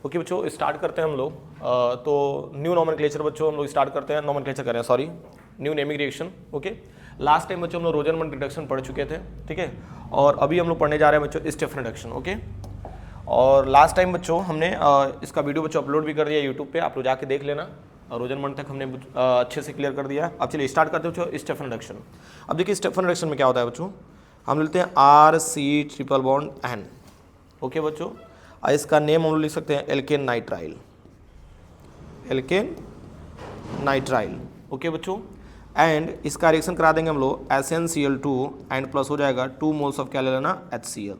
Okay बच्चों, start करते हैं हम लोग। तो न्यू नॉमेनक्लेचर बच्चों हम लोग स्टार्ट करते हैं, नॉमेनक्लेचर करें sorry, new naming reaction. Okay, last time बच्चों हम लोग रोजरमन रिडक्शन पढ़ चुके थे, ठीक है। और अभी हम लोग पढ़ने जा रहे हैं बच्चों स्टेफन रिडक्शन। ओके, और लास्ट टाइम बच्चों हमने इसका वीडियो बच्चों अपलोड भी कर दिया यूट्यूब पे, आप लोग जाके देख लेना। और रोजरमन तक हमने अच्छे से क्लियर कर दिया। अब चलिए स्टार्ट करते हैं बच्चों स्टेफन रिडक्शन। अब देखिए स्टेफन रिडक्शन में क्या होता है बच्चों, हम लेते हैं RC triple bond N। Okay बच्चों, इसका नेम हम लोग लिख सकते हैं alkane nitrile, alkane nitrile. Okay बच्चों, एंड इसका रिएक्शन करा देंगे हम लोग SnCl2 एंड प्लस हो जाएगा 2 मोल्स ऑफ क्या ले लेना HCl।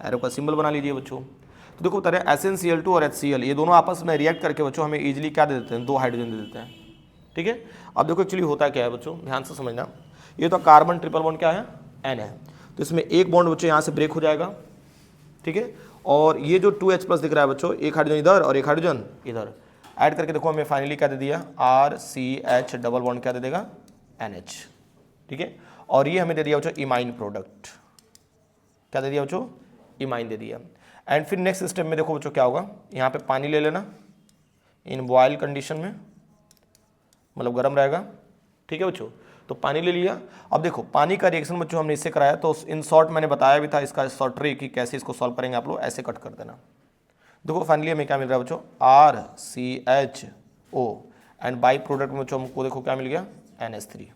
एरो का सिंबल बना लीजिए बच्चों। तो देखो बता रहे SnCl2 और HCl ये दोनों आपस में रिएक्ट करके बच्चों हमें इजीली क्या दे देते हैं, 2 हाइड्रोजन दे देते हैं, ठीक है। अब देखो एक्चुअली होता क्या है बच्चों, ध्यान से समझना। ये तो कार्बन ट्रिपल बॉन्ड क्या है, N है, तो इसमें एक बॉन्ड बच्चों यहाँ से ब्रेक हो जाएगा, ठीक है। और ये जो 2H+ दिख रहा है बच्चों, एक हाइड्रोजन इधर और एक हाइड्रोजन इधर, ऐड करके देखो हमें फाइनली क्या दे दिया, RCH डबल बॉन्ड क्या दे देगा, NH, ठीक है। और ये हमें दे दिया बच्चों इमाइन प्रोडक्ट, क्या दे दिया बच्चों, इमाइन दे दिया। एंड फिर नेक्स्ट स्टेप में देखो बच्चों क्या होगा, यहाँ पे पानी ले लेना इन बॉयल कंडीशन में, मतलब गर्म रहेगा, ठीक है बच्चों। तो पानी ले लिया। अब देखो पानी का रिएक्शन बच्चों हमने इससे कराया, तो इन शॉर्ट मैंने बताया भी था इसका शॉर्ट ट्रिक कि कैसे इसको सॉल्व करेंगे, आप लोग ऐसे कट कर देना। देखो फाइनली हमें क्या मिल रहा है बच्चों, RCHO एंड बाई प्रोडक्ट में बच्चों हमको देखो क्या मिल गया, NH3।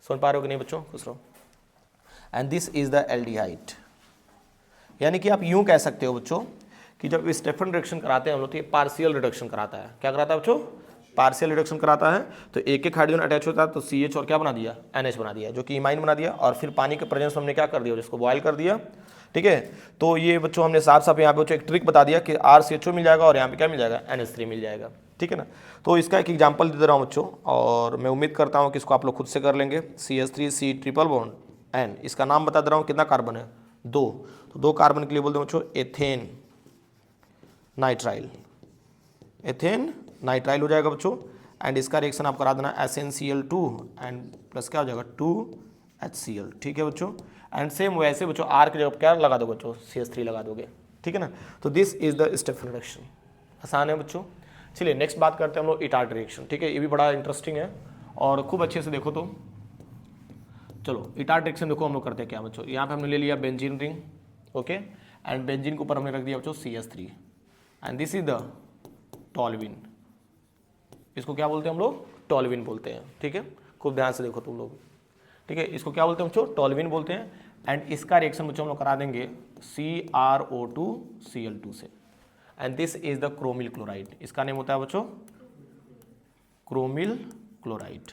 समझ पा रहे हो कि नहीं बच्चों, खुश रहो। And this is the aldehyde. यानी कि आप यूं कह सकते हो बच्चों कि जब स्टेफन रिडक्शन कराते हैं हम लोग तो ये पार्शियल रिडक्शन कराता है। क्या कराता है बच्चों, पार्शियल रिडक्शन कराता है। तो एक एक हाइड्रोजन अटैच होता है तो CH और क्या बना दिया, NH बना दिया, जो कि इमाइन बना दिया। और फिर पानी के प्रेजेंस में हमने क्या कर दिया, जिसको बॉयल कर दिया, ठीक है। तो ये बच्चों हमने साफ साफ यहाँ पे बच्चों एक ट्रिक बता दिया कि RCHO मिल जाएगा और यहाँ पे क्या मिल जाएगा, NH3 मिल जाएगा, ठीक है ना। तो इसका एक एग्जाम्पल दे रहा हूँ बच्चों, और मैं उम्मीद करता हूँ कि इसको आप लोग खुद से कर लेंगे। CH3C ट्रिपल बॉन्ड N, इसका नाम बता दे रहा हूँ, कितना कार्बन है, 2। तो 2 कार्बन के लिए बोलते हैं बच्चों एथेन नाइट्राइल, एथेन नाइट्राइल हो जाएगा बच्चों। एंड इसका रिएक्शन आप करा देना SnCl2 एंड प्लस क्या हो जाएगा 2HCl, ठीक है बच्चों। एंड सेम वैसे बच्चों R की जगह क्या लगा दोगे बच्चों, CH3 लगा दोगे, ठीक है ना। तो this is the Stephen reduction, आसान है बच्चों। चलिए नेक्स्ट बात करते हैं हम लोग इटार्ट रिएक्शन, ठीक है। ये भी बड़ा इंटरेस्टिंग है और खूब अच्छे से देखो। तो चलो इटार्ट रिएक्शन देखो हम लोग करते हैं क्या बच्चों, यहाँ पे हमने ले लिया benzene ring, okay. And benzene के ऊपर हमने रख दिया बच्चों CH3 and this is the toluene. इसको क्या बोलते हैं हम लोग, टॉल्यूइन बोलते हैं, ठीक है। खूब ध्यान से देखो तुम लोग, ठीक है। इसको क्या बोलते हैं बच्चों, टॉल्यूइन बोलते हैं। एंड इसका रिएक्शन बच्चों हम लोग करा देंगे CrO2Cl2 से। And this is the chromyl chloride, इसका नेम होता है बच्चों क्रोमिल क्लोराइड।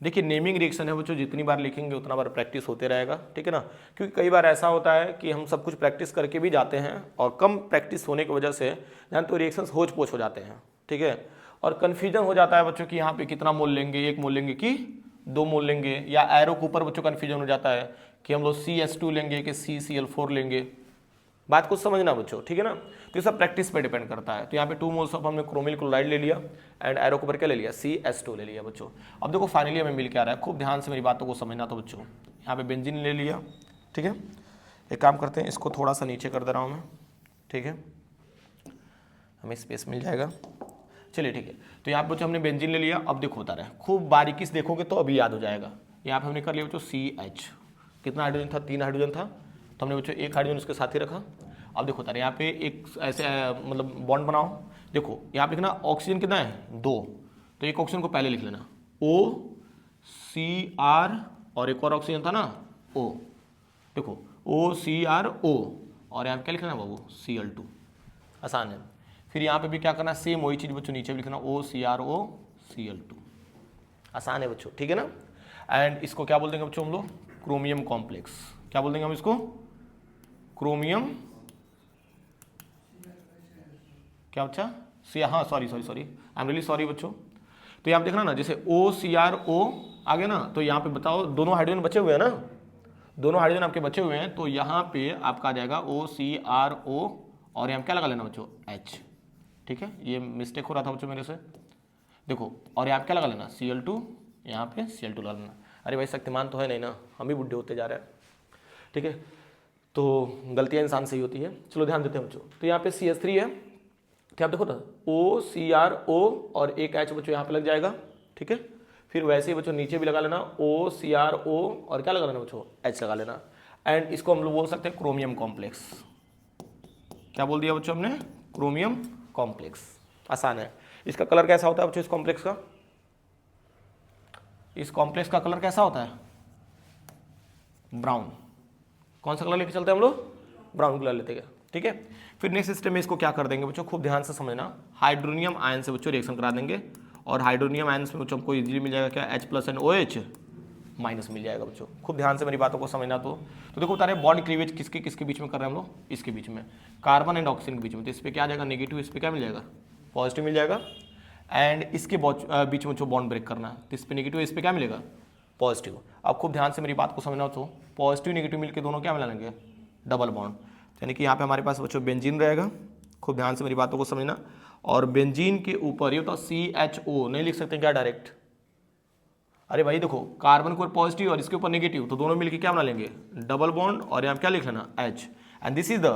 देखिए नेमिंग रिएक्शन है बच्चों, जितनी बार लिखेंगे उतना बार प्रैक्टिस होते रहेगा, ठीक है ना। क्योंकि कई बार ऐसा होता है कि हम सब कुछ प्रैक्टिस करके भी जाते हैं और कम प्रैक्टिस होने की वजह से जान तो रिएक्शंस होच पोच हो जाते हैं, ठीक है। और कन्फ्यूजन हो जाता है बच्चों कि यहाँ पे कितना मोल लेंगे, 1 मोल लेंगे कि 2 मोल लेंगे, या एरो के ऊपर बच्चों कन्फ्यूजन हो जाता है कि हम लोग CH2 लेंगे कि CCl4 लेंगे। बात को समझना बच्चों, ठीक है ना। तो ये सब प्रैक्टिस पे डिपेंड करता है। तो यहाँ पे 2 मोल्स ऑफ हमने क्रोमिल क्लोराइड ले लिया एंड एरो के ऊपर क्या ले लिया, CH2 ले लिया बच्चों। अब देखो फाइनली हमें मिल के आ रहा है, खूब ध्यान से मेरी बातों को समझना। तो बच्चों यहाँ पे बेंजीन ले लिया, ठीक है। एक काम करते हैं, इसको थोड़ा सा नीचे कर दे रहा हूँ मैं, ठीक है, हमें स्पेस मिल जाएगा। चलिए ठीक है, तो यहाँ पे बच्चों हमने बेंजीन ले लिया। अब देखो बता रहे हैं, खूब बारीकी से देखोगे तो अभी याद हो जाएगा। यहाँ पे हमने कर लिया बच्चों CH, कितना हाइड्रोजन था, 3 हाइड्रोजन था, तो हमने बच्चों 1 हाइड्रोजन उसके साथ ही रखा। अब देखो तारे यहाँ पे एक ऐसे मतलब बॉन्ड बनाओ। देखो यहाँ पे लिखना ऑक्सीजन कितना है, 2, तो एक ऑक्सीजन को पहले लिख लेना OCr, और एक और ऑक्सीजन था ना O, देखो OCrO, और यहाँ पे क्या लिखना है बाबू, Cl2, आसान है। फिर यहाँ पे भी क्या करना है, सेम वही चीज़ बच्चों नीचे भी लिखना OCrO Cl2, आसान है बच्चों, ठीक है ना। एंड इसको क्या बोल देंगे बच्चों हम लोग, क्रोमियम कॉम्प्लेक्स। क्या बोल देंगे हम इसको, क्रोमियम, क्या बच्चा, हाँ sorry I am really sorry बच्चों। तो यहाँ पे देखना ना, जैसे OCrO आ गया ना, तो यहाँ पे बताओ दोनों हाइड्रोजन बचे हुए हैं ना, दोनों हाइड्रोजन आपके बचे हुए हैं, तो यहाँ पे आपका आ जाएगा OCrO और यहाँ पे क्या लगा लेना बच्चों, H, ठीक है। ये मिस्टेक हो रहा था बच्चों मेरे से, देखो। और यहाँ पे क्या लगा लेना, Cl2, यहाँ पे Cl2 लगा लेना। अरे भाई शक्तिमान तो है नहीं ना, हम ही बुढ़े होते जा रहे हैं, ठीक है। तो गलतियाँ इंसान से ही होती है। चलो ध्यान देते हैं बच्चों। तो यहाँ पे CH3 है तो आप देखो ना OCrO और एक H बच्चों यहाँ पे लग जाएगा, ठीक है। फिर वैसे ही बच्चों नीचे भी लगा लेना OCrO और क्या लगा लेना बच्चों, H लगा लेना। एंड इसको हम लोग बोल सकते हैं क्रोमियम कॉम्प्लेक्स। क्या बोल दिया बच्चों हमने, क्रोमियम कॉम्प्लेक्स। आसान है। इसका कलर कैसा होता है बच्चों, इस कॉम्प्लेक्स का, इस कॉम्प्लेक्स का कलर कैसा होता है, ब्राउन। कौन सा कलर लेके चलते हैं हम लोग, ब्राउन कलर लेते हैं, ठीक है। फिर नेक्स्ट स्टेप में इसको क्या कर देंगे बच्चों, खूब ध्यान से समझना, हाइड्रोनियम आयन से बच्चों रिएक्शन करा देंगे और हाइड्रोनियम आयन से बच्चों हमको इजीली मिल जाएगा क्या, H+NOH माइनस मिल जाएगा बच्चों। खूब ध्यान से मेरी बातों को समझना। तो देखो बता रहे बॉन्ड क्लीवेज किसके किसके बीच में कर रहे हैं हम लोग, इसके बीच में, कार्बन एंड ऑक्सीजन के बीच में। तो इस पर क्या आ जाएगा नेगेटिव, इस पर क्या मिल जाएगा पॉजिटिव मिल जाएगा। एंड इसके बीच में जो बॉन्ड ब्रेक करना है तो इस पर नेगेटिव, इस पर क्या मिलेगा पॉजिटिव। अब खूब ध्यान से मेरी बात को समझना। तो पॉजिटिव नेगेटिव मिलकर दोनों क्या मिला लेंगे, डबल बॉन्ड। यानी कि यहाँ पे हमारे पास बच्चों बेंजीन रहेगा। खूब ध्यान से मेरी बातों को समझना। और बेंजीन के ऊपर ये होता CHO, नहीं लिख सकते क्या डायरेक्ट, अरे भाई देखो कार्बन के ऊपर पॉजिटिव और इसके ऊपर नेगेटिव, तो दोनों मिलकर क्या बना लेंगे डबल बॉन्ड। और यहाँ क्या लिख लेना H, and this is the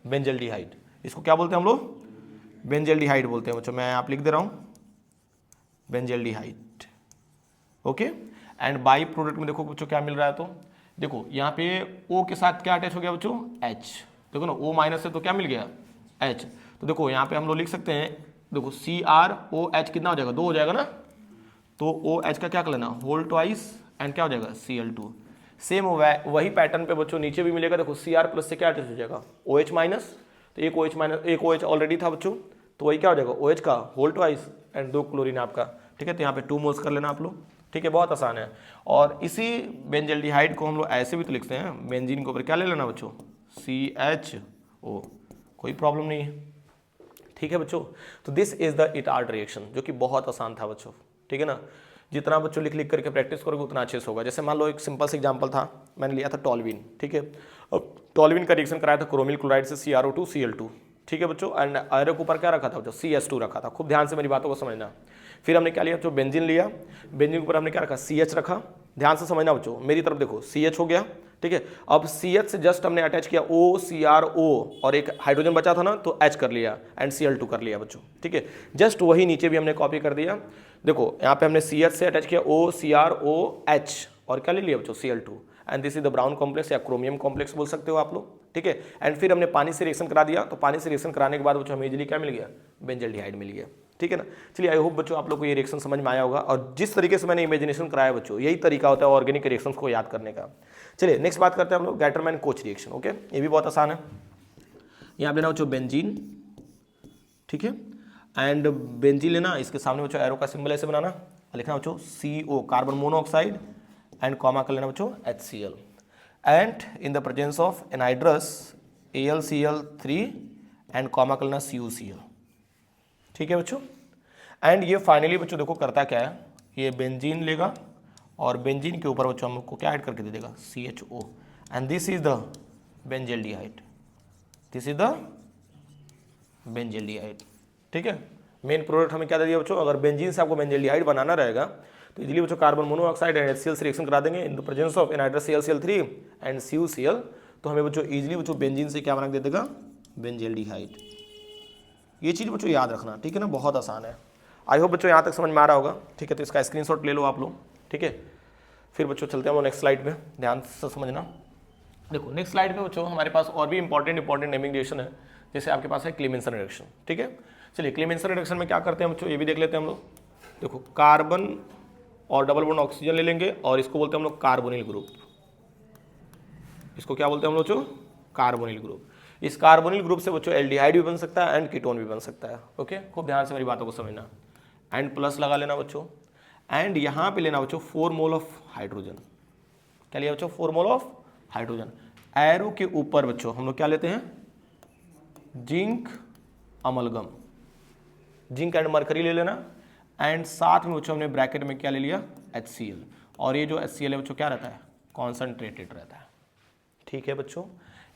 benzaldehyde. इसको क्या बोलते हैं हम लोग, बेंजल्डिहाइड बोलते हैं बच्चों। मैं आप लिख दे रहा हूँ benzaldehyde, okay. And by product में देखो बच्चों क्या मिल रहा है। तो देखो यहाँ पे O के साथ क्या अटैच हो गया बच्चों, H। देखो ना O माइनस है तो क्या मिल गया H। तो देखो यहाँ पे हम लोग लिख सकते हैं, देखो CrOH कितना हो जाएगा, 2 हो जाएगा ना। तो OH का क्या कर लेना होल ट्वाइस एंड क्या हो जाएगा Cl2। सेम वही पैटर्न पे बच्चों नीचे भी मिलेगा। देखो Cr प्लस से क्या अटैच हो जाएगा OH माइनस, तो एक OH माइनस, एक OH ऑलरेडी था बच्चों, तो वही क्या हो जाएगा OH का होल ट्वाइस एंड 2 क्लोरीन आपका, ठीक है। तो यहाँ पे 2 मोल्स कर लेना आप लोग, ठीक है। बहुत आसान है। और इसी बेंजल्डिहाइड को हम लोग ऐसे भी तो लिखते हैं, बेंजीन के ऊपर क्या ले लेना बच्चों CHO, कोई प्रॉब्लम नहीं है, ठीक है बच्चों। तो this is the Etard reaction, जो कि बहुत आसान था बच्चों, ठीक है ना। जितना बच्चों लिख लिख करके प्रैक्टिस करोगे उतना अच्छे से होगा। जैसे मान लो एक सिंपल सा एग्जांपल था, मैंने लिया था टॉल्यूइन, ठीक है। अब टॉल्यूइन का रिएक्शन कराया था क्रोमिल क्लोराइड से CrO2 Cl2, ठीक है बच्चों। एंड आयरन के ऊपर क्या रखा था बच्चों, CS2 रखा था। खूब ध्यान से मेरी बातों को समझना। फिर हमने क्या लिया बच्चों, बेंजीन लिया, बेंजीन के ऊपर हमने क्या रखा CH रखा। ध्यान से समझना बच्चों, मेरी तरफ देखो CH हो गया, ठीक है। अब CH से जस्ट हमने अटैच किया OCrO और एक हाइड्रोजन बचा था ना, तो H कर लिया एंड Cl2 कर लिया बच्चों, ठीक है। जस्ट वही नीचे भी हमने कॉपी कर दिया। देखो यहाँ पे हमने CH से अटैच किया OCrOH और क्या ले लिया बच्चों Cl2, and this is the brown complex या क्रोमियम कॉम्प्लेक्स बोल सकते हो आप लोग, ठीक है। एंड फिर हमने पानी से रिएक्शन करा दिया, तो पानी से रिएक्शन कराने के बाद बच्चों हमें इजीली क्या मिल गया, बेंजल्डिहाइड मिल गया, ठीक है ना। चलिए आई होप बच्चों आप लोग को ये रिएक्शन समझ में आया होगा। और जिस तरीके से मैंने इमेजिनेशन कराया बच्चों, यही तरीका होता है ऑर्गेनिक रिएक्शंस को याद करने का। चलिए नेक्स्ट बात करते हैं हम लोग गैटरमैन कोच रिएक्शन, ओके। ये भी बहुत आसान है। यहाँ लेना बच्चों बेंजीन, ठीक है। एंड बेंजीन लेना, इसके सामने बच्चों एरो का सिंबल ऐसे बनाना, लिखना बच्चों CO carbon monoxide and comma कर लेना बच्चों HCl and in the presence of anhydrous AlCl3 and comma कर लेना CuCl, ठीक है बच्चों। एंड ये फाइनली बच्चों देखो करता क्या है, ये बेंजीन लेगा और बेंजीन के ऊपर बच्चों हम लोग को क्या ऐड करके दे देगा CHO and this is the benzaldehyde, this is the benzaldehyde, ठीक है। मेन प्रोडक्ट हमें क्या दे दिया बच्चों, अगर बेंजीन से आपको बेंजल्डिहाइड बनाना रहेगा तो इजीली बच्चों कार्बन मोनोऑक्साइड एंड HCl से रिएक्शन करा देंगे in the presence of anhydrous AlCl3 and CuCl, तो हमें बच्चों इजीली बच्चों बेंजीन से क्या बना के दे देगा बेंजल्डिहाइड। ये चीज़ बच्चों याद रखना, ठीक है ना, बहुत आसान है। आई होप बच्चों यहाँ तक समझ में आ रहा होगा, ठीक है। तो इसका स्क्रीनशॉट ले लो आप लोग, ठीक है। फिर बच्चों चलते हैं हम नेक्स्ट स्लाइड पे, ध्यान से समझना। देखो नेक्स्ट स्लाइड पे बच्चों हमारे पास और भी इंपॉर्टेंट नेमिंग रिएक्शन है, जैसे आपके पास है क्लेमेंसन रिएक्शन, ठीक है। चलिए क्लेमेंसन रिएक्शन में क्या करते हैं बच्चों, ये भी देख लेते हैं हम लोग। देखो कार्बन और डबल बॉन्ड ऑक्सीजन ले लेंगे और इसको बोलते हैं हम लोग कार्बोनिल ग्रुप। इसको क्या बोलते हैं हम लोग बच्चों, कार्बोनिल ग्रुप। इस कार्बोनिल ग्रुप से बच्चों एल्डिहाइड भी बन सकता है एंड कीटोन भी बन सकता है, ओके। खूब ध्यान से मेरी बातों को समझना। एंड प्लस लगा लेना बच्चों, एंड यहाँ पे लेना बच्चों 4 मोल ऑफ हाइड्रोजन। क्या लिया बच्चों, 4 मोल ऑफ हाइड्रोजन। एरो के ऊपर बच्चों हम लोग क्या लेते हैं, zinc amalgam, zinc and mercury ले लेना। एंड साथ में बच्चों हमने ब्रैकेट में क्या ले लिया HCl, और ये जो HCl है बच्चों क्या रहता है, कॉन्सनट्रेटेड रहता है, ठीक है बच्चों।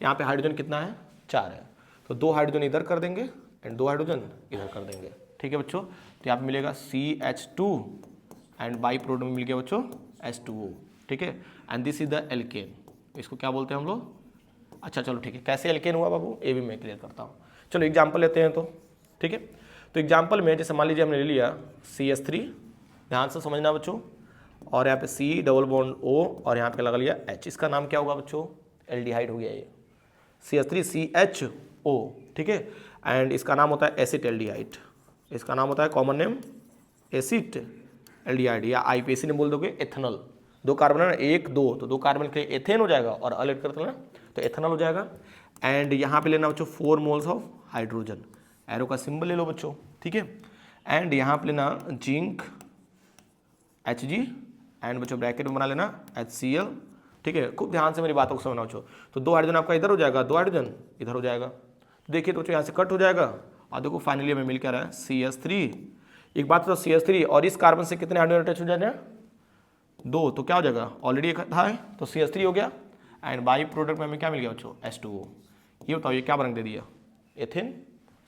यहाँ पे हाइड्रोजन कितना है, 4 है, तो 2 हाइड्रोजन इधर कर देंगे एंड 2 हाइड्रोजन इधर कर देंगे, ठीक है बच्चों। तो यहाँ पे मिलेगा CH2 एंड बाई प्रोडक्ट में मिल गया बच्चों H2O, ठीक है। And this is the alkene, इसको क्या बोलते हैं हम लोग, अच्छा चलो ठीक है, कैसे एल्केन हुआ बाबू ये भी मैं क्लियर करता हूँ। चलो एग्जाम्पल लेते हैं। तो ठीक है। तो एग्जाम्पल में जैसे मान लीजिए हमने ले लिया CH3, ध्यान से समझना बच्चों, और यहाँ पे C डबल बॉन्ड O और यहाँ पे लगा लिया H, इसका नाम क्या होगा बच्चों, एल्डिहाइड हो गया ये, CH3CHO, ठीक है। एंड इसका नाम होता है एसिटेल्डिहाइड, इसका नाम होता है कॉमन नेम एसिटेल्डिहाइड, या IPAC ने बोल दोगे एथेनॉल। 2 कार्बन है ना, 1 2, तो 2 कार्बन के लिए एथेन हो जाएगा और अलग करते ना तो एथेनॉल हो जाएगा। एंड यहाँ पे लेना बच्चों 4 मोल्स ऑफ हाइड्रोजन, एरो का सिंबल ले लो बच्चों, ठीक है। एंड यहाँ पे लेना जिंक Hg, एंड बच्चों ब्रैकेट में बना लेना HCl, ठीक है। खूब ध्यान से मेरी बातों को समझना बच्चों। तो 2 हाइड्रोजन आपका इधर हो जाएगा, 2 हाइड्रोजन इधर हो जाएगा, तो देखिए तो बच्चों यहाँ से कट हो जाएगा और देखो फाइनली हमें मिल क्या रहा है CH3। एक बात तो CH3 और इस कार्बन से कितने हाइड्रोजन अटैच हो जाते हैं, 2, तो क्या हो जाएगा, ऑलरेडी एक था है तो CH3 हो गया। एंड बाई प्रोडक्ट में हमें क्या मिल गया बच्चों, H2O। ये बताओ ये क्या बना के दे दिया, ethane,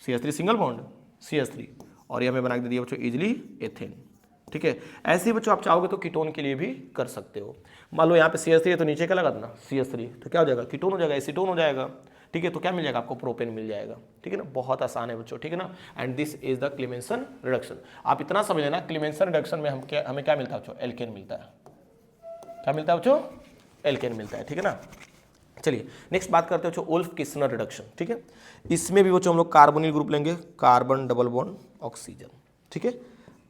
CH3 single bond CH3, और ये हमें बना के दे दिया बच्चों इजिली एथेन, ठीक है। ऐसे ही बच्चों आप चाहोगे तो कीटोन के लिए भी कर सकते हो। मान लो यहाँ पे CH3 है तो नीचे क्या लगा देना CH3, तो क्या हो जाएगा, कीटोन हो जाएगा, एसीटोन हो जाएगा, ठीक है। तो क्या मिल जाएगा आपको, प्रोपेन मिल जाएगा, ठीक है ना। बहुत आसान है बच्चों, ठीक है ना। And this is the क्लीमेंसन reduction. आप इतना समझ लेना, क्लीमेंसन रिडक्शन में हमें क्या मिलता है बच्चों, एल्केन मिलता है। क्या मिलता है बच्चों, एल्केन मिलता है, ठीक है ना। चलिए नेक्स्ट बात करते हैं बच्चों वुल्फ किस्नर रिडक्शन, ठीक है। इसमें भी बच्चों हम लोग कार्बोनिल ग्रुप लेंगे, कार्बन डबल बॉन्ड ऑक्सीजन, ठीक है।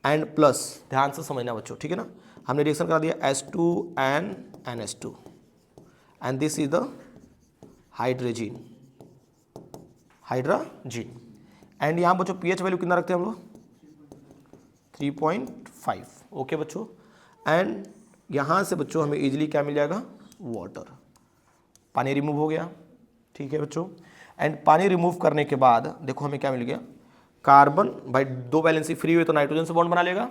एंड प्लस ध्यान से समझना बच्चों, ठीक है ना। हमने रिएक्शन करा दिया H2NH2 and this is the hydrazine, hydrazine. And यहाँ बच्चों pH वैल्यू कितना रखते हैं हम लोग, 3.5, ओके बच्चों। एंड यहाँ से बच्चों हमें इजीली क्या मिल जाएगा, वाटर, पानी रिमूव हो गया, ठीक है बच्चों। एंड पानी रिमूव करने के बाद देखो हमें क्या मिल गया, कार्बन, भाई 2 वैलेंसी फ्री हुए तो नाइट्रोजन से बॉन्ड बना लेगा,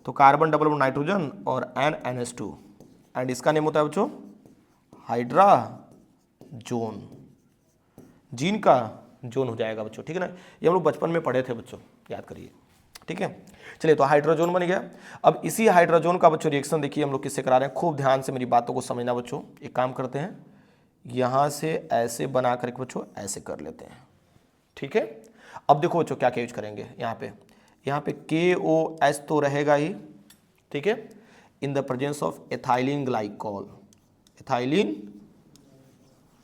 तो कार्बन डबल बॉन्ड नाइट्रोजन और NH2, एंड इसका नेम होता है बच्चों हाइड्राजोन, जीन का जोन हो जाएगा बच्चों, ठीक है ना। ये हम लोग बचपन में पढ़े थे बच्चों, याद करिए, ठीक है। चलिए तो हाइड्रोजन बन गया। अब इसी हाइड्रोजन का बच्चों रिएक्शन देखिए हम लोग किससे करा रहे हैं, खूब ध्यान से मेरी बातों को समझना बच्चों। एक काम करते हैं, यहाँ से ऐसे बना करके बच्चों ऐसे कर लेते हैं, ठीक है। अब देखो बच्चों क्या क्या यूज करेंगे, यहाँ पे KOH तो रहेगा ही, ठीक है, in the presence of ethylene glycol, ethylene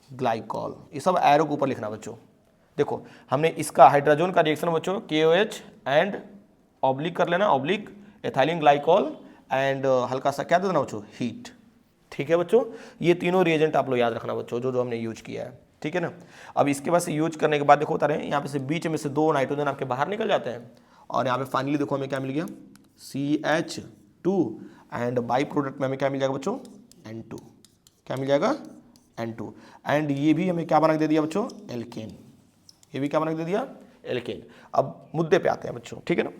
glycol, ये सब एरो के ऊपर लिखना बच्चों। देखो हमने इसका हाइड्रोजन का रिएक्शन बच्चों KOH एंड ऑब्लिक कर लेना, ऑब्लिक एथाइलिन ग्लाइकॉल एंड हल्का सा क्या दे देना बच्चों, हीट, ठीक है बच्चों। ये तीनों रिएजेंट आप लोग याद रखना बच्चों, जो हमने यूज किया है, ठीक है ना। अब इसके बाद से यूज करने के बाद देखो होता रहे यहाँ पे से बीच में से 2 नाइट्रोजन आपके बाहर निकल जाते हैं, और यहाँ पे फाइनली देखो हमें क्या मिल गया, CH2, एंड बाई प्रोडक्ट में हमें क्या मिल जाएगा बच्चों, N2, क्या मिल जाएगा, N2। एंड ये भी हमें क्या बना के दे दिया बच्चों, एल्केन, ये भी क्या बना के दे दिया, एल्केन। अब मुद्दे पे आते हैं बच्चों, ठीक है ना।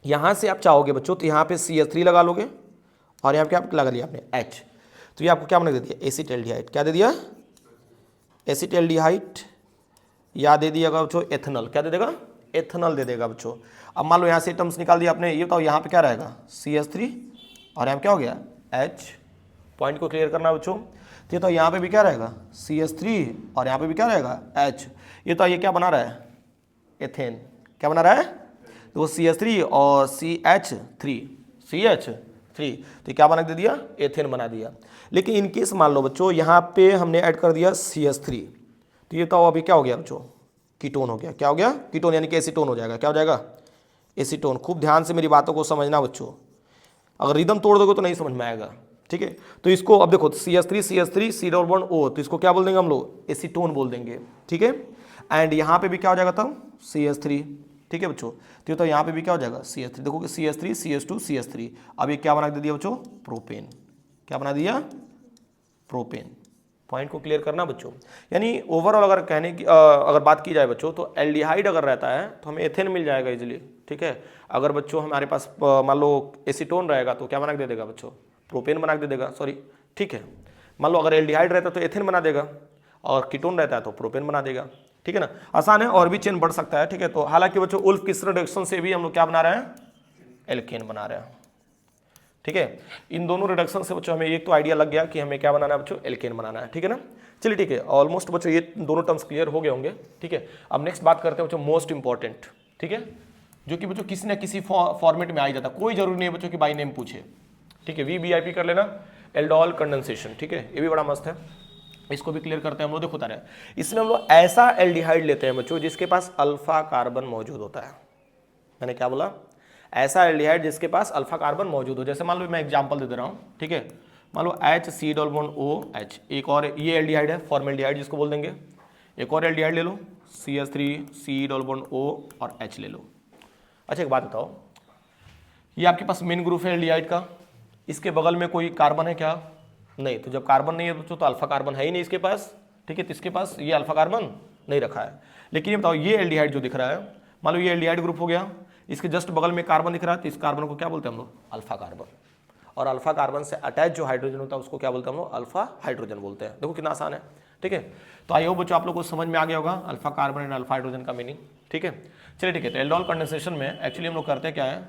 यहाँ से आप चाहोगे बच्चों तो यहाँ पे CH3 लगा लोगे, और यहाँ पे क्या लगा लिया आपने H, तो ये आपको क्या बना के दे दिया, एसिटेल्डिहाइड, क्या दे दिया, एसिटेल्डिहाइड, या दे दिएगा बच्चों एथेनॉल, क्या दे देगा, एथेनॉल दे देगा बच्चों। अब मान लो यहाँ से टर्म्स निकाल दिया आपने, ये बताओ यहाँ पे क्या रहेगा, CH3, और यहाँ पे क्या हो गया H, पॉइंट को क्लियर करना बच्चों। तो यहाँ पे भी क्या रहेगा CH3, और यहाँ पे भी क्या रहेगा H। ये तो ये क्या बना रहा है, एथेन, क्या बना रहा है, तो CH3 और CH3, तो क्या बना दे दिया, एथेन बना दिया। लेकिन इनकेस मान लो बच्चों यहाँ पे हमने ऐड कर दिया CH3, तो ये तो अभी क्या हो गया बच्चों, कीटोन हो गया, क्या हो गया, कीटोन, यानी कि एसीटोन हो जाएगा, क्या हो जाएगा, एसीटोन। खूब ध्यान से मेरी बातों को समझना बच्चों, अगर रिदम तोड़ दोगे तो नहीं समझ में आएगा, ठीक है। तो इसको अब देखो CH3 C double bond O, तो इसको क्या बोल देंगे हम लोग, एसीटोन बोल देंगे, ठीक है। एंड यहाँ पे भी क्या हो जाएगा तब CH3, ठीक है बच्चों। तो यहाँ पे भी क्या हो जाएगा CH3, देखो CH3 CH2 CH3, अब ये क्या बना दे दिया बच्चों, प्रोपेन, क्या बना दिया, प्रोपेन। पॉइंट को क्लियर करना बच्चों। यानी ओवरऑल अगर कहने की अगर बात की जाए बच्चों, तो एल्डिहाइड अगर रहता है तो हमें एथेन मिल जाएगा इजीली, ठीक है। अगर बच्चों हमारे पास मान लो एसीटोन रहेगा तो क्या बना के दे देगा बच्चों, प्रोपेन बना के दे देगा, सॉरी, ठीक है। मान लो अगर एल्डिहाइड रहता है तो एथेन बना देगा, और कीटोन रहता है तो प्रोपेन बना देगा, ठीक है ना। आसान है, और भी चेन बढ़ सकता है, ठीक है। तो हालांकि बच्चों वुल्फ किस्नर रिडक्शन से भी हम लोग क्या बना रहे हैं, एल्केन बना रहे हैं, ठीक है। इन दोनों रिडक्शन से बच्चों हमें एक तो आइडिया लग गया कि हमें क्या बनाना है बच्चों, एल्केन बनाना है, ठीक है ना। चलिए ठीक है, ऑलमोस्ट बच्चों ये दोनों टर्म्स क्लियर हो गए होंगे, ठीक है। अब नेक्स्ट बात करते हैं बच्चों मोस्ट इंपॉर्टेंट, ठीक है, जो कि बच्चों किसी ना किसी फॉर्मेट में आ ही जाता, कोई जरूरी नहीं है बच्चों कि बाई नेम पूछे, ठीक है। VBIP कर लेना, एल्डोल कंडेंसेशन, ठीक है, ये भी बड़ा मस्त है, इसको भी क्लियर करते हैं हम लोग। देखो तारे, इसमें हम लोग ऐसा एल्डिहाइड लेते हैं बच्चों जिसके पास अल्फा कार्बन मौजूद होता है। मैंने क्या बोला? ऐसा एल्डिहाइड जिसके पास अल्फा कार्बन मौजूद हो। जैसे मान लो मैं एग्जांपल दे रहा हूं, ठीक है, मान लो HC⋅OH, एक और ये एल्डिहाइड है, फॉर्मेल्डिहाइड जिसको बोल देंगे। एक और एल्डिहाइड ले लो, CH3C⋅O और H ले लो। अच्छा एक बात बताओ, ये आपके पास मेन ग्रुप है एल्डिहाइड का, इसके बगल में कोई कार्बन है क्या? नहीं। तो जब कार्बन नहीं है बच्चों तो अल्फा कार्बन है ही नहीं इसके पास, ठीक है, तो इसके पास ये अल्फा कार्बन नहीं रखा है। लेकिन ये बताओ, ये एल्डिहाइड जो दिख रहा है, मान लो ये एल्डिहाइड ग्रुप हो गया, इसके जस्ट बगल में कार्बन दिख रहा है, तो इस कार्बन को क्या बोलते हैं हम लोग? Alpha carbon. और अल्फा कार्बन से अटैच जो हाइड्रोजन होता है उसको क्या बोलते हैं हम लोग? अल्फा हाइड्रोजन बोलते हैं। देखो कितना आसान है, ठीक है। तो आई होप बच्चों आप लोग को समझ में आ गया होगा alpha carbon and alpha hydrogen का मीनिंग, ठीक है। चलिए ठीक है, तो एल्डोल कंडेंसेशन में एक्चुअली हम लोग करते क्या है,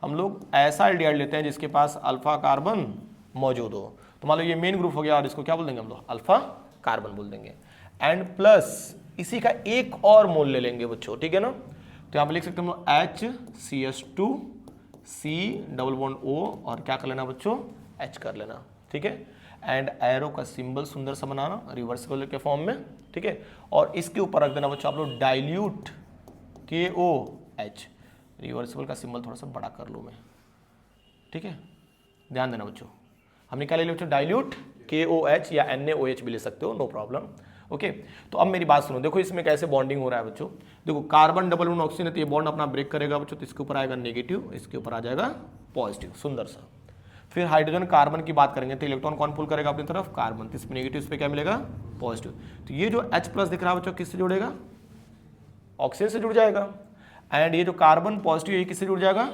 हम लोग ऐसा एल्डिहाइड लेते हैं जिसके पास अल्फा कार्बन मौजूद हो। तो मान लो ये मेन ग्रुप हो गया और इसको क्या बोल देंगे हम लोग? अल्फा कार्बन बोल देंगे। एंड प्लस इसी का एक और मोल ले लेंगे बच्चों, ठीक है ना। तो यहाँ पे लिख सकते हैं हम लोग HCH2C⋅O और क्या कर लेना बच्चों? H कर लेना, ठीक है। एंड एरो का सिंबल सुंदर सा बनाना रिवर्सिबल के फॉर्म में, ठीक है। और इसके ऊपर रख देना बच्चों आप लोग डाइल्यूट KOH। रिवर्सिबल का सिंबल थोड़ा सा बड़ा कर लूँ मैं, ठीक है, ध्यान देना बच्चों। हमने क्या ले लिया बच्चों? डाइल्यूट KOH या NaOH भी ले सकते हो, नो प्रॉब्लम, ओके। तो अब मेरी बात सुनो, देखो इसमें कैसे बॉन्डिंग हो रहा है बच्चों। देखो कार्बन डबल बॉन्ड ऑक्सीजन है, तो ये बॉन्ड अपना ब्रेक करेगा बच्चों, तो इसके ऊपर आएगा नेगेटिव, इसके ऊपर आ जाएगा पॉजिटिव, सुंदर सा। फिर हाइड्रोजन कार्बन की बात करेंगे तो इलेक्ट्रॉन कौन पुल करेगा अपनी तरफ? कार्बन, तो इसमें नेगेटिव, इस पर क्या मिलेगा? पॉजिटिव। तो ये जो H+ दिख रहा है बच्चों किससे जुड़ेगा? ऑक्सीजन से जुड़ जाएगा। एंड ये जो कार्बन पॉजिटिव ये किससे जुड़ जाएगा?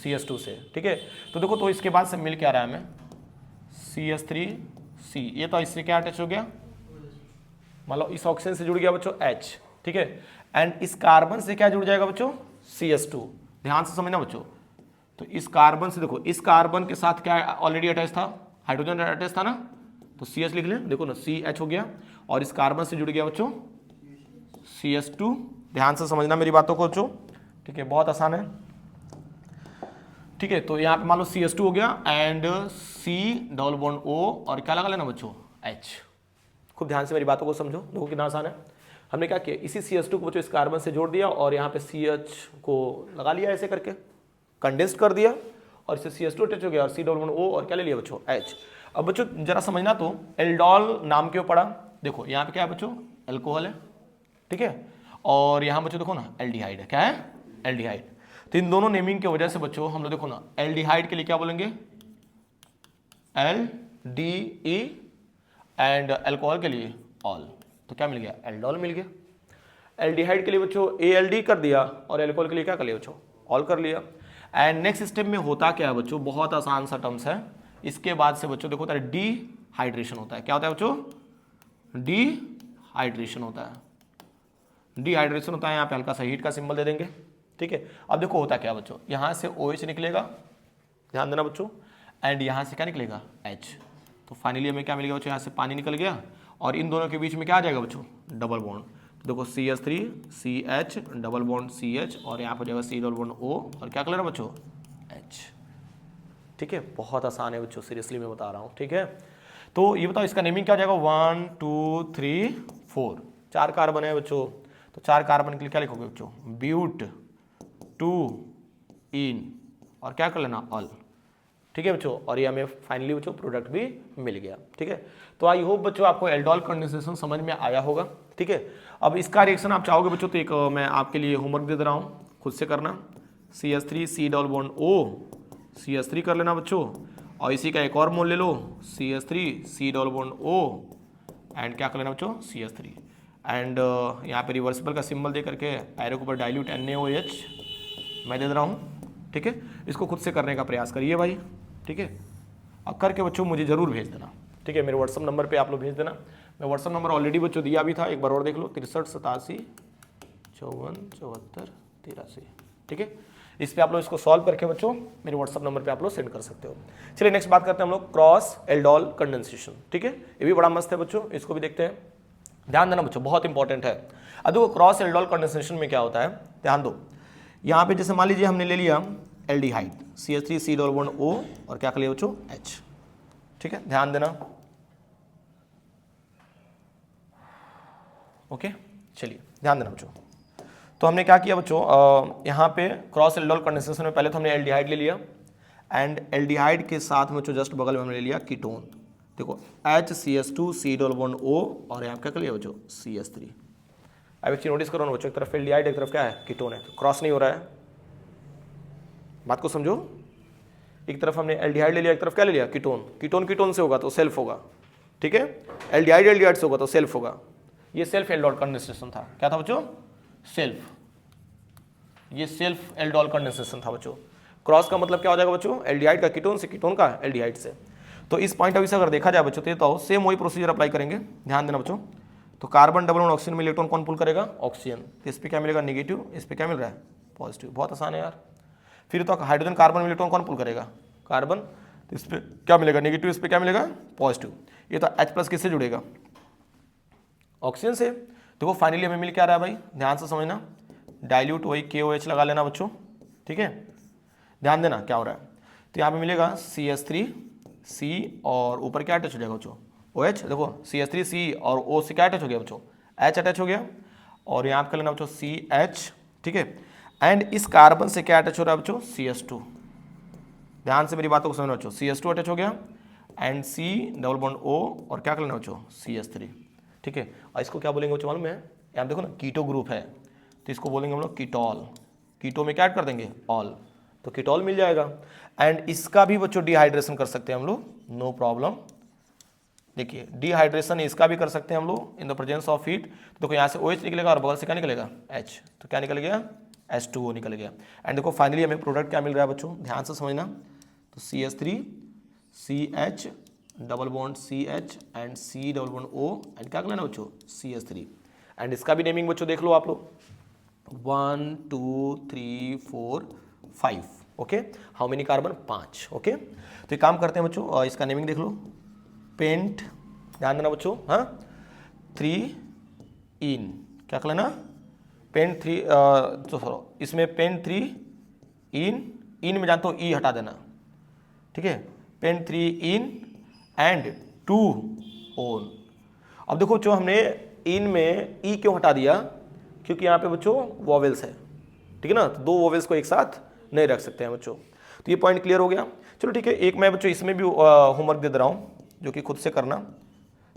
CH2 से, ठीक है। तो देखो, तो इसके बाद से मिल क्या रहा है हमें? CH3C, ये तो इससे क्या अटैच हो गया? मान लो इस ऑक्सीजन से जुड़ गया बच्चों H, ठीक है। एंड इस कार्बन से क्या जुड़ जाएगा बच्चों? CH2। ध्यान से समझना बच्चों, तो इस कार्बन से देखो, इस कार्बन के साथ क्या ऑलरेडी अटैच था? हाइड्रोजन अटैच था ना, तो CH लिख ले, देखो ना CH हो गया, और इस कार्बन से जुड़ गया बच्चों CH2। ध्यान से समझना मेरी बातों को बच्चों, ठीक है, बहुत आसान है, ठीक है। तो यहाँ पे मान लो CH2 हो गया एंड C⋅O और क्या लगा लेना बच्चों? H। खूब ध्यान से मेरी बातों को समझो, देखो कितना आसान है। हमने क्या किया, इसी CH2 को बच्चों इस कार्बन से जोड़ दिया और यहाँ पे CH को लगा लिया ऐसे करके, कंडेंस्ड कर दिया, और इससे CH2 अटैच हो गया और C⋅O और क्या ले लिया बच्चों? H। अब बच्चों जरा समझना, तो एल्डोल नाम क्यों पड़ा? देखो यहाँ पे क्या है बच्चों? एल्कोहल है, ठीक है, और यहाँ बच्चों देखो ना एल्डिहाइड है, क्या है? एल्डिहाइड। तो इन दोनों नेमिंग की वजह से बच्चों हम लोग देखो ना, एल्डिहाइड के लिए क्या बोलेंगे? LDE एंड अल्कोहल के लिए ऑल। तो क्या मिल गया? एल्डोल मिल गया। एल्डिहाइड के लिए बच्चों ALD कर दिया और अल्कोहल के लिए क्या कर लिया बच्चों? ऑल कर लिया। एंड नेक्स्ट स्टेप में होता क्या है बच्चों? बहुत आसान सा टर्म्स है। इसके बाद से बच्चों देखो डीहाइड्रेशन होता है। क्या होता है बच्चों? डीहाइड्रेशन होता है। डीहाइड्रेशन होता है, यहाँ पे हल्का सा हीट का सिंबल दे देंगे, ठीक है। अब देखो होता क्या बच्चों, यहाँ से OH निकलेगा, ध्यान देना बच्चों, एंड यहाँ से क्या निकलेगा? H। तो फाइनली हमें क्या मिल गया बच्चों? यहाँ से पानी निकल गया और इन दोनों के बीच में क्या आ जाएगा बच्चों? Double bond. तो देखो CH3CH डबल बॉन्ड CH और यहाँ पर जाएगा C⋅O और क्या कलर है बच्चों? H, ठीक है। बहुत आसान है बच्चों, सीरियसली मैं बता रहा हूँ, ठीक है। तो ये बताओ इसका नेमिंग क्या हो जाएगा? 1 2 3 4, 4 कार्बन है बच्चों, तो 4 कार्बन के लिए क्या लिखोगे बच्चों? ब्यूट 2 इन और क्या कर लेना? ऑल, ठीक है बच्चों। और ये हमें फाइनली बच्चों प्रोडक्ट भी मिल गया, ठीक है। तो आई होप बच्चों आपको एल्डोल कंडेंसेशन समझ में आया होगा, ठीक है। अब इसका रिएक्शन आप चाहोगे बच्चों तो एक मैं आपके लिए होमवर्क दे रहा हूँ, खुद से करना। CH3C⋅O CH3 कर लेना बच्चों, और इसी का एक और मोल ले लो CH3C⋅O एंड क्या कर लेना बच्चों? CH3। एंड यहाँ पे रिवर्सिबल का सिंबल दे करके एरो के ऊपर डाइल्यूट NaOH मैं दे रहा हूँ, ठीक है। इसको खुद से करने का प्रयास करिए भाई, ठीक है। अब करके बच्चों मुझे जरूर भेज देना, ठीक है। मेरे व्हाट्सअप नंबर पे आप लोग भेज देना। मैं व्हाट्सअप नंबर ऑलरेडी बच्चों दिया भी था, एक बार और देख लो, 63 87 54 74 83, ठीक है। इस पे आप लोग इसको सॉल्व करके बच्चों मेरे व्हाट्सअप नंबर पे आप लोग सेंड कर सकते हो। चलिए नेक्स्ट बात करते हैं हम लोग क्रॉस एल्डोल कंडेंसेशन, ठीक है। ये भी बड़ा मस्त है बच्चों, इसको भी देखते हैं। ध्यान देना बच्चों, बहुत इंपॉर्टेंट है। अब देखो क्रॉस एल्डोल कंडेंसेशन में क्या होता है, ध्यान दो। यहाँ पे जैसे मान लीजिए हमने ले लिया aldehyde CH3 double bond O और क्या कर लिया बच्चों H, ठीक है, ध्यान देना। ओके, चलिए ध्यान देना बच्चों। तो हमने क्या किया बच्चों, यहाँ पे क्रॉस एल्डोल कंडेंसेशन में पहले तो हमने एल्डिहाइड ले लिया एंड एल्डिहाइड के साथ में बच्चों जस्ट बगल में हमने ले लिया कीटोन। देखो HCH2 डबल बॉन्ड O और यहाँ क्या कर लिया बच्चों CH3। अब एक चीज नोटिस करो ना बच्चों, एक तरफ एल्डिहाइड एक तरफ क्या है कीटोन है, तो क्रॉस नहीं हो रहा है, बात को समझो। एक तरफ हमने एल्डिहाइड ले लिया, एक तरफ क्या ले लिया कीटोन, कीटोन कीटोन से होगा तो सेल्फ होगा, ठीक है, एल्डिहाइड एल्डिहाइड से होगा तो सेल्फ होगा। ये सेल्फ एल्डोल कंडेंसेशन था, क्या था बच्चों सेल्फ, ये सेल्फ एल्डोल कंडेंसेशन था बच्चों। क्रॉस का मतलब क्या हो जाएगा बच्चों, एल्डिहाइड का कीटोन से, कीटोन का एल्डिहाइड से। तो इस पॉइंट ऑफ व्यू से अगर देखा जाए बच्चों तो सेम वही प्रोसीजर अप्लाई करेंगे, ध्यान देना बच्चों। तो कार्बन डबल बॉन्ड ऑक्सीजन में इलेक्ट्रॉन कौन पुल करेगा ऑक्सीजन, तो इस पे क्या मिलेगा नेगेटिव, इस पे क्या मिल रहा है पॉजिटिव, बहुत आसान है यार। फिर तो हाइड्रोजन कार्बन में इलेक्ट्रॉन कौन पुल करेगा कार्बन, तो इस पे क्या मिलेगा नेगेटिव, इस पे क्या मिलेगा पॉजिटिव। ये तो H+ किससे जुड़ेगा ऑक्सीजन से। देखो फाइनली हमें मिल क्या रहा है भाई, ध्यान से समझना, डाइल्यूट वही KOH लगा लेना बच्चों, ठीक है, ध्यान देना क्या हो रहा है। तो यहाँ पे मिलेगा CH3C और ऊपर क्या अटैच हो जाएगा बच्चों OH। देखो CH3C और O से क्या अटैच हो गया बच्चों H अटैच हो गया, और यहाँ पे कर लेना बच्चों CH, ठीक है, एंड इस कार्बन से क्या अटैच हो रहा है बच्चों CH2। ध्यान से मेरी बातों को समझना बच्चों, CH2 अटैच हो गया and C double bond O और क्या कर लेना बच्चों CH3, ठीक है। और इसको क्या बोलेंगे बच्चों मालूम है, यहाँ देखो ना कीटो ग्रुप है तो इसको बोलेंगे हम लोग कीटोल, कीटो में क्या ऐड कर देंगे ऑल, तो कीटोल मिल जाएगा। एंड इसका भी बच्चों डिहाइड्रेशन कर सकते हैं हम लोग, नो प्रॉब्लम। देखिए डिहाइड्रेशन इसका भी कर सकते हैं हम लोग in the presence of heat. तो देखो यहाँ से OH निकलेगा और बगल से क्या निकलेगा H, तो क्या निकल गया H2O निकल गया। एंड देखो फाइनली हमें प्रोडक्ट क्या मिल रहा है बच्चों, ध्यान से समझना, तो CH3 CH double bond CH and C double bond O and क्या कर लेना बच्चों CH3। एंड इसका भी नेमिंग बच्चों देख लो आप लोग, 1 2 3 4 5, okay, how many carbon 5, okay. तो एक काम करते हैं बच्चों, इसका नेमिंग देख लो, पेंट, ध्यान देना बच्चों, हाँ 3 इन, क्या कर लेना पेंट 3, तो सॉरी इसमें पेंट 3 इन में जानते हो E हटा देना, ठीक है, पेंट 3 इन एंड 2 ओन। अब देखो बच्चों हमने इन में E क्यों हटा दिया, क्योंकि यहाँ पे बच्चों वोवेल्स है, ठीक है ना, तो दो वोवेल्स को एक साथ नहीं रख सकते हैं बच्चों। तो ये पॉइंट क्लियर हो गया। चलो ठीक है, एक मैं बच्चों इसमें भी होमवर्क दे रहा हूँ जो कि खुद से करना,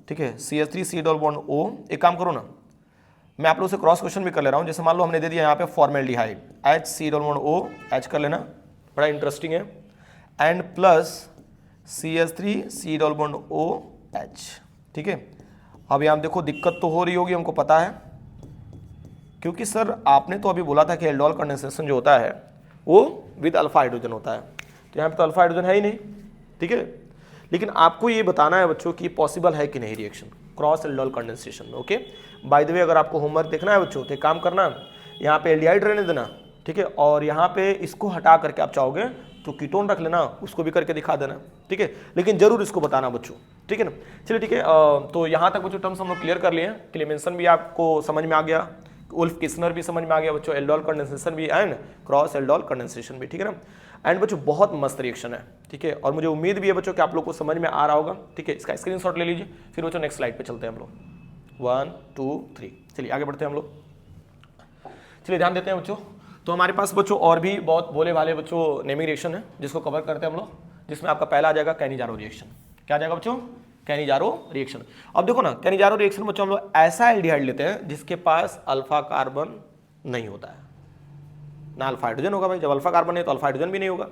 ठीक है। CH3C डबल बॉन्ड O, एक काम करो ना, मैं आप लोगों से क्रॉस क्वेश्चन भी कर ले रहा हूँ। जैसे मान लो हमने दे दिया यहाँ पे formaldehyde HC double bond O, H कर लेना, बड़ा इंटरेस्टिंग है, and plus CH3C double bond OH, ठीक है। अब यहाँ देखो दिक्कत तो हो रही होगी, हमको पता है, क्योंकि सर आपने तो अभी बोला था कि एल्डोल कंडेंसेशन जो होता है वो विद अल्फा हाइड्रोजन होता है, तो यहाँ पे तो अल्फा हाइड्रोजन है ही नहीं, ठीक है। लेकिन आपको ये बताना है बच्चों कि पॉसिबल है कि नहीं रिएक्शन क्रॉस एल्डोल कंडेंसेशन में, ओके। बाय द वे अगर आपको होमवर्क देखना है बच्चों तो एक काम करना, यहाँ पे एल्डिहाइड रहने देना, ठीक है, और यहाँ पे इसको हटा करके आप चाहोगे तो कीटोन रख लेना, उसको भी करके दिखा देना, ठीक है, लेकिन जरूर इसको बताना बच्चों, ठीक है ना। चलिए ठीक है, तो यहाँ तक बच्चों टर्म्स हम लोग क्लियर कर लिए हैं। क्लेमेंसन भी आपको समझ में आ गया, उल्फ किस्नर भी समझ में आ गया बच्चों, एल्डोल कंडेंसेशन भी एंड क्रॉस एल्डोल कंडेंसेशन भी, ठीक है ना। एंड बच्चों बहुत मस्त रिएक्शन है, ठीक है, और मुझे उम्मीद भी है बच्चों कि आप लोग को समझ में आ रहा होगा, ठीक है। इसका स्क्रीनशॉट ले लीजिए, फिर बच्चों नेक्स्ट स्लाइड पे चलते हैं हम लोग, 1 2 3, चलिए आगे बढ़ते हैं हम लोग। चलिए ध्यान देते हैं बच्चों, तो हमारे पास बच्चों और भी बहुत बोले वाले बच्चों नेमिंग रिएक्शन है जिसको कवर करते हैं हम लोग, जिसमें आपका पहला आ जाएगा कैनिजारो रिएक्शन। क्या आ जाएगा बच्चों कैनिजारो रिएक्शन। अब देखो ना कैनिजारो रिएक्शन बच्चों हम लोग ऐसा एल्डिहाइड लेते हैं जिसके पास अल्फा कार्बन नहीं होता है, ना अल्फा हाइड्रोजन होगा भाई, जब अल्फा कार्बन है तो अल्फा हाइड्रोजन भी नहीं होगा।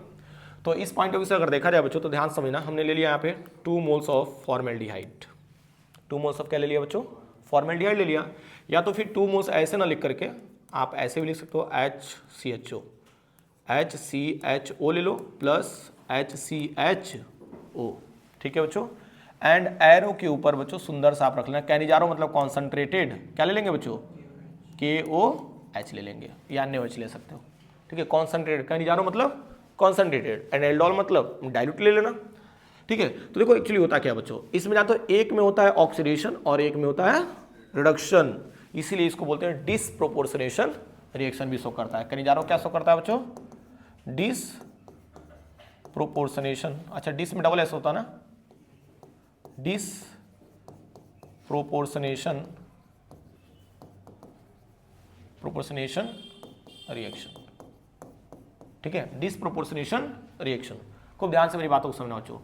तो इस पॉइंट ऑफ व्यू से अगर देखा जाए बच्चों तो ध्यान समझना, हमने ले लिया यहाँ पे 2 moles of formaldehyde, 2 moles of क्या ले लिया बच्चों फॉर्मेल्डिहाइड ले लिया, या तो फिर 2 मोल्स ऐसे ना लिख करके आप ऐसे भी लिख सकते हो HCHO ले लो प्लस HCHO, ठीक है बच्चों। एंड एरो के ऊपर बच्चों सुंदर सा आप रख लेना कैनिजारो मतलब कॉन्सेंट्रेटेड, क्या ले लेंगे बच्चों KOH ले लेंगे या NaOH ले सकते हो, ठीक है। कॉन्सेंट्रेटेड कैनिजारो मतलब कॉन्सेंट्रेटेड, एंड एल्डोल मतलब डाइल्यूट ले लेना, ठीक है। तो देखो एक्चुअली होता क्या बच्चों, इसमें जानते हो एक में होता है ऑक्सीडेशन और एक में होता है रिडक्शन, इसीलिए इसको बोलते हैं डिसप्रोपोर्शनेशन रिएक्शन भी शो करता है। कहीं जा रहा हूं, क्या शो करता है बच्चों? डिसप्रोपोर्शनेशन। अच्छा, डिस में डबल एस होता है ना, डिसप्रोपोर्शनेशन रिएक्शन, ठीक है, डिसप्रोपोर्शनेशन रिएक्शन। खूब ध्यान से मेरी बातों को समझना बच्चों।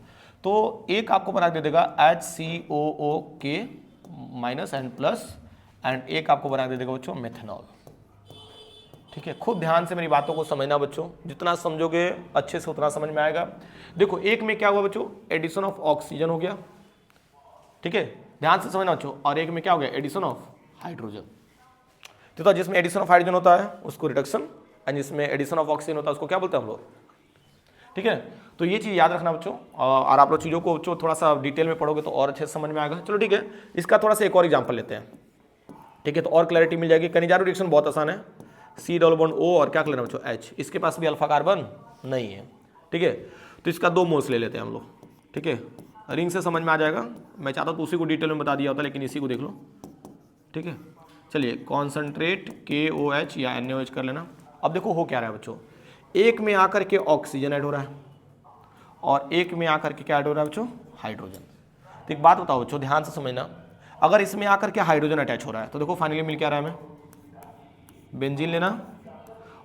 तो एक आपको बना दे देगा HCOOK minus and plus, and एक आपको बना दे देगा बच्चों मेथनॉल, ठीक है। खूब ध्यान से मेरी बातों को समझना बच्चों, जितना समझोगे अच्छे से उतना समझ में आएगा। देखो एक में क्या हुआ बच्चों? एडिशन ऑफ ऑक्सीजन हो गया, ठीक है, ध्यान से समझना बच्चों। और एक में क्या हो गया? Addition of hydrogen. तो जिसमें एडिशन ऑफ हाइड्रोजन होता है उसको रिडक्शन, एंड जिसमें एडिशन ऑफ ऑक्सीजन होता है उसको क्या बोलते हैं हम लोग, ठीक है। तो ये चीज़ याद रखना बच्चों, और आप लोग चीज़ों को बच्चों थोड़ा सा डिटेल में पढ़ोगे तो और अच्छे से समझ में आएगा। चलो ठीक है, इसका थोड़ा सा एक और एग्जांपल लेते हैं, ठीक है, तो और क्लैरिटी मिल जाएगी। कनिजारो रिएक्शन बहुत आसान है, C⋅O और क्या लेना बच्चों? H। इसके पास भी अल्फा कार्बन नहीं है, ठीक है। तो इसका 2 मोल्स ले लेते हैं हम लोग, ठीक है, रिंग से समझ में आ जाएगा। मैं चाहता हूँ तो उसी को डिटेल में बता दिया होता, लेकिन इसी को देख लो, ठीक है। चलिए कॉन्सेंट्रेट KOH या NaOH कर लेना। अब देखो हो क्या रहा है बच्चों, एक में आकर के ऑक्सीजन ऐड हो रहा है और एक में आकर के क्या ऐड हो रहा है बच्चों? हाइड्रोजन। तो एक बात बताओ बच्चों, ध्यान से समझना, अगर इसमें आकर के हाइड्रोजन अटैच हो रहा है तो देखो फाइनली मिल क्या रहा है हमें? बेंजीन लेना।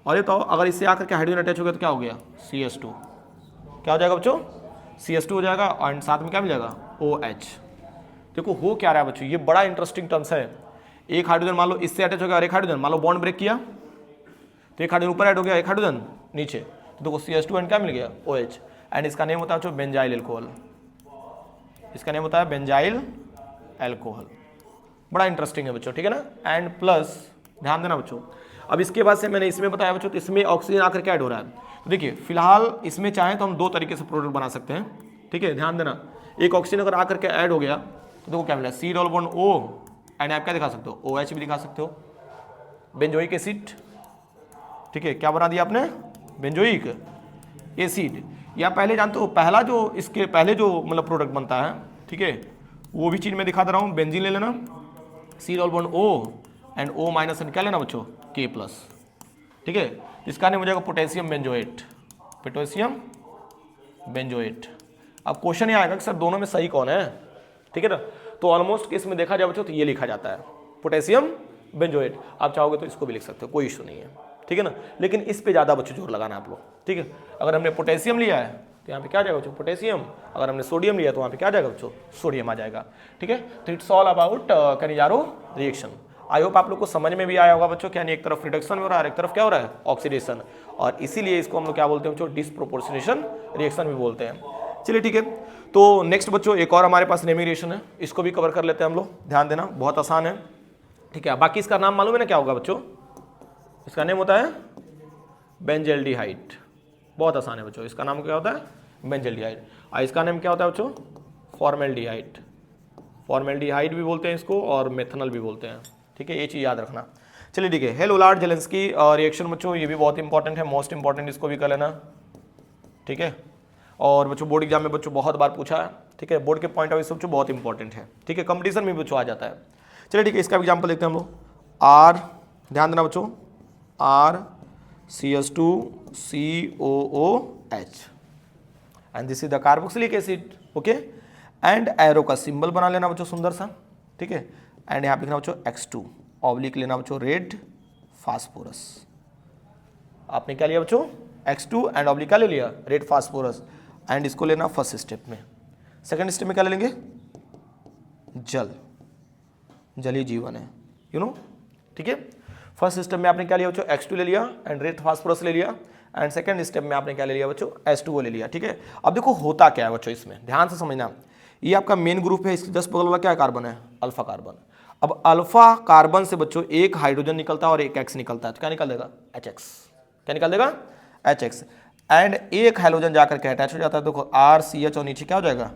और ये तो अगर इससे आकर के हाइड्रोजन अटैच हो गया तो क्या हो गया? CS2। क्या हो जाएगा बच्चों? CS2 हो जाएगा, और साथ में क्या मिल जाएगा? OH। देखो हो क्या रहा है बच्चों, ये बड़ा इंटरेस्टिंग टर्म्स है। एक हाइड्रोजन मान लो इससे अटैच हो गया और एक हाइड्रोजन मान लो बॉन्ड ब्रेक किया, तो एक हाइड्रोजन ऊपर ऐड हो गया, एक हाइड्रोजन नीचे, तो देखो CS2 एंड क्या मिल गया? OH। एंड इसका नेम होता है बच्चों बेंजाइल एल्कोहल। इसका नेम होता है बेंजाइल एल्कोहल। बड़ा इंटरेस्टिंग है बच्चों, ठीक है ना। एंड प्लस ध्यान देना बच्चों, अब इसके बाद से मैंने इसमें बताया बच्चों, तो इसमें ऑक्सीजन आकर के ऐड हो रहा है। तो देखिए फिलहाल इसमें चाहे तो हम 2 तरीके से प्रोडक्ट बना सकते हैं, ठीक है, ध्यान देना। एक ऑक्सीजन अगर आकर के ऐड हो गया तो देखो क्या मिला? C⋅O एंड आप क्या दिखा सकते हो? OH भी दिखा सकते हो, बेंजोइक एसिड, ठीक है। क्या बना दिया आपने? Benzoic acid. या पहले जानते हो पहला जो इसके पहले जो मतलब प्रोडक्ट बनता है, ठीक है, वो भी चीज़ मैं दिखा दे रहा हूँ। बेंजीन ले लेना, C⋅O and O minus and क्या लेना बच्चों? K+, ठीक है। इसका नेम हो जाएगा पोटेशियम बेंजोएट, पोटेशियम बेंजोएट। अब क्वेश्चन ये आएगा कि सर दोनों में सही कौन है, ठीक है ना। तो ऑलमोस्ट केस में देखा जाए बच्चों तो ये लिखा जाता है पोटेशियम बेंजोएट। आप चाहोगे तो इसको भी लिख सकते हो, कोई इशू नहीं है, ठीक है ना। लेकिन इस पे ज़्यादा बच्चों जोर लगाना आप लोग, ठीक है। अगर हमने पोटेशियम लिया है तो यहाँ पे क्या आ जाएगा बच्चों? पोटेशियम। अगर हमने सोडियम लिया तो वहाँ पे क्या आ जाएगा बच्चों? सोडियम आ जाएगा, ठीक है। तो it's all about Cannizzaro reaction. I hope आप लोग को समझ में भी आया होगा बच्चों, क्या नहीं, एक तरफ रिडक्शन हो रहा है, एक तरफ क्या हो रहा है? ऑक्सीडेशन, और इसीलिए इसको हम लोग क्या बोलते हैं बच्चों? डिसप्रोपोर्शनेशन रिएक्शन भी बोलते हैं। चलिए ठीक है, तो नेक्स्ट बच्चों एक और हमारे पास नेमिंग रिएक्शन है, इसको भी कवर कर लेते हैं हम लोग। ध्यान देना, बहुत आसान है, ठीक है। बाकी इसका नाम मालूम है ना क्या होगा बच्चों? इसका नेम होता है बेंजल्डिहाइड। बहुत आसान है बच्चों, इसका नाम क्या होता है? बेंजल्डिहाइड। और इसका नाम क्या होता है बच्चों? फॉर्मेल्डिहाइड। फॉर्मेल्डिहाइड भी बोलते हैं इसको और मेथनॉल भी बोलते हैं, ठीक है, ये चीज़ याद रखना। चलिए ठीक है, हेलोलार्ड जेलेंस्की रिएक्शन बच्चों, ये भी बहुत इंपॉर्टेंट है, मोस्ट इंपॉर्टेंट, इसको भी कर लेना, ठीक है। और बच्चों बोर्ड एग्जाम में बच्चों बहुत बार पूछा है, ठीक है, बोर्ड के पॉइंट ऑफ व्यू से बच्चों बहुत इंपॉर्टेंट है, ठीक है, कंपटीशन में बच्चों आ जाता है। चलिए ठीक है, इसका एग्जाम्पल देखते हैं हम लोग। R, ध्यान देना बच्चों, RCH2COOH and this is the carboxylic acid, okay. And arrow का सिंबल बना लेना बच्चों सुंदर सा, ठीक है। एंड यहाँ पे लिखना बच्चों X2, ऑब्लिक लेना बच्चों रेड फास्फोरस। आपने क्या लिया बच्चों? X2 एंड ऑब्लिक क्या ले लिया? Red phosphorus. एंड इसको लेना फर्स्ट स्टेप में। सेकंड स्टेप में क्या ले लेंगे? जल, जल ही जीवन है, यू नो, ठीक है। फर्स्ट स्टेप में आपने क्या लिया बच्चों? X2 ले लिया एंड रेड फास्फोरस ले लिया, एंड सेकंड स्टेप में आपने क्या ले लिया बच्चों? H2O ले लिया, ठीक है। अब देखो होता क्या है बच्चों, इसमें ध्यान से समझना, ये आपका मेन ग्रुप है, इसके जस्ट बगल वाला क्या कार्बन है? Alpha carbon. अब अल्फा कार्बन से बच्चों एक हाइड्रोजन निकलता है और एक X निकलता है, तो क्या निकल देगा? HX। क्या निकल देगा? HX। एंड एक हाइड्रोजन जाकर के अटैच हो जाता है, देखो RCH और नीचे क्या हो जाएगा?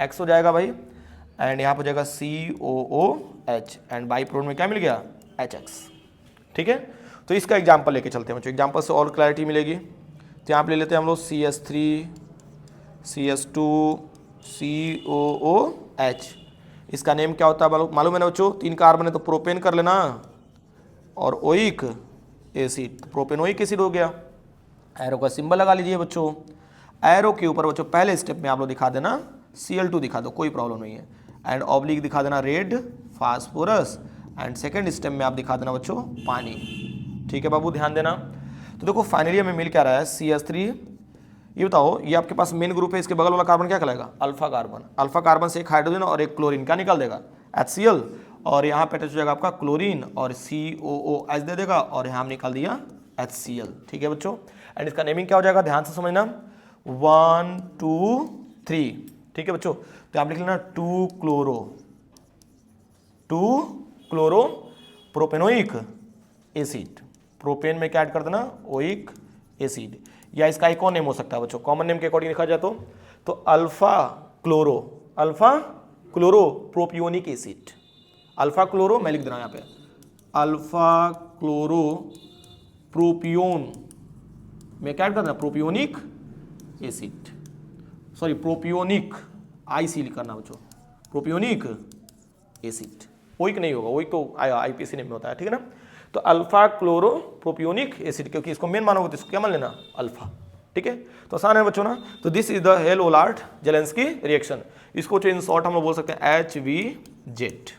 X हो जाएगा भाई, एंड यहाँ पर हो जाएगा COOH एंड बाई प्रोडक्ट में क्या मिल गया? HX, ठीक है। तो इसका एग्जाम्पल लेके चलते हैं बच्चों, एग्जाम्पल से और क्लैरिटी मिलेगी। तो यहाँ पे ले लेते हैं हम लोग CS3 CS2 COOH, इसका नेम क्या होता है मालूम है ना बच्चों, 3 कार्बन है तो प्रोपेन कर लेना और ओइक एसिड, प्रोपेनोइक एसिड हो गया। एरो का सिंबल लगा लीजिए बच्चों। एरो के ऊपर बच्चों पहले स्टेप में आप लोग दिखा देना Cl2 दिखा दो, कोई प्रॉब्लम नहीं है, एंड ऑब्लिक दिखा देना red phosphorus, and second step में आप दिखा देना बच्चों पानी। ठीक है बाबू, ध्यान देना। तो देखो फाइनली हमें मिल क्या रहा है CH3। ये बताओ, ये आपके पास मेन ग्रुप है, इसके बगल वाला कार्बन क्या कहलाएगा, अल्फा कार्बन। अल्फा कार्बन से एक हाइड्रोजन और एक क्लोरीन, क्या निकाल देगा, HCl, और यहाँ पे अटैच हो जाएगा आपका क्लोरीन और COOH दे देगा, और यहाँ निकाल दिया HCl। ठीक है बच्चों, एंड इसका नेमिंग क्या हो जाएगा, ध्यान से समझना, 1 2 3। ठीक है बच्चों, तो आप लिख लेना 2 क्लोरो प्रोपेनोइक एसिड। प्रोपेन में क्या ऐड कर देना, ओइक एसिड, या इसका एक और नेम हो सकता है बच्चों, कॉमन नेम के अकॉर्डिंग लिखा जाए तो alpha chloro propionic acid. Alpha chloro मैं लिख दे रहा हूं यहाँ पे, अल्फा क्लोरो प्रोपियोन में क्या ऐड कर देना, propionic acid, sorry propionic, IC करना बच्चों, प्रोपियोनिक एसिड, ओइक नहीं होगा, ओइक तो IPC नेम में होता है। ठीक है ना, तो अल्फा क्लोरो प्रोपियोनिक एसिड, क्योंकि इसको मेन मानोगे तो इसको क्या मान लेना, अल्फा। ठीक है, तो आसान है बच्चों ना। तो दिस इज द हेल-ओलार्ड-जेलेंस्की रिएक्शन। इसको इन शॉर्ट हम लोग बोल सकते हैं HVZ।